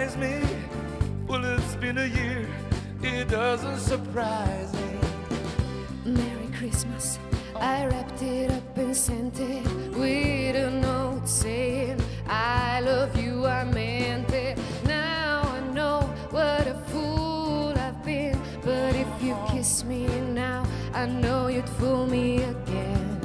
amaze me. Well, it's been a year, it doesn't surprise me. Merry Christmas, I wrapped it up and sent it with a note saying I love you, I meant it. Now I know what a fool I've been, but if you kiss me now, I know you'd fool me again.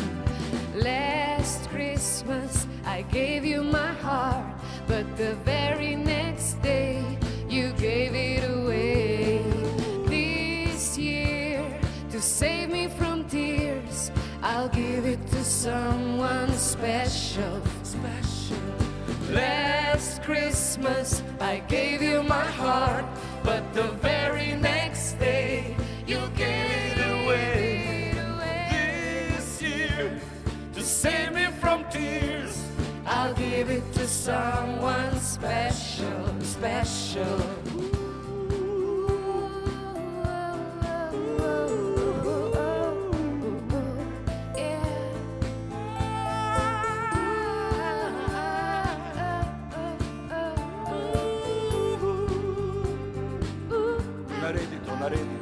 Last Christmas I gave you my heart, but the very next day you gave it away. This year, to save me from tears, I'll give it to someone special. Last Christmas I gave you my heart, but the very next day you gave it away. This year, to save me from tears, I'll give it to someone special. Naredi.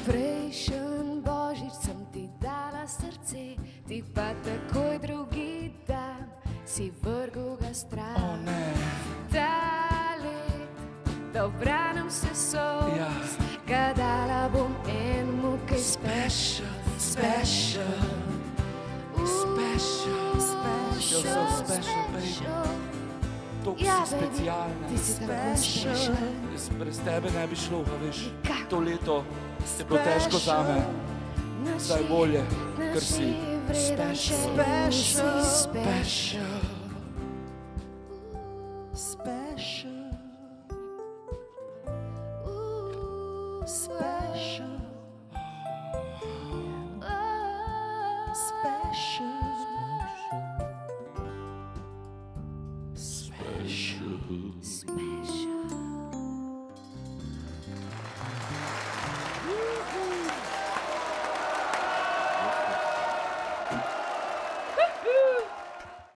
Prejšen božič sem ti dala srce, ti pa takoj drugi dan si vrgel ga stran. O ne. Ta let, da obranem se sos, ga dala bom enemu, kaj special. You're so special, baby. Toliko si specialna. Ti si tako special. Jaz brez tebe ne bi šlo, a veš. To leto je bilo težko zame. Zdaj bolje, ker si special. Special.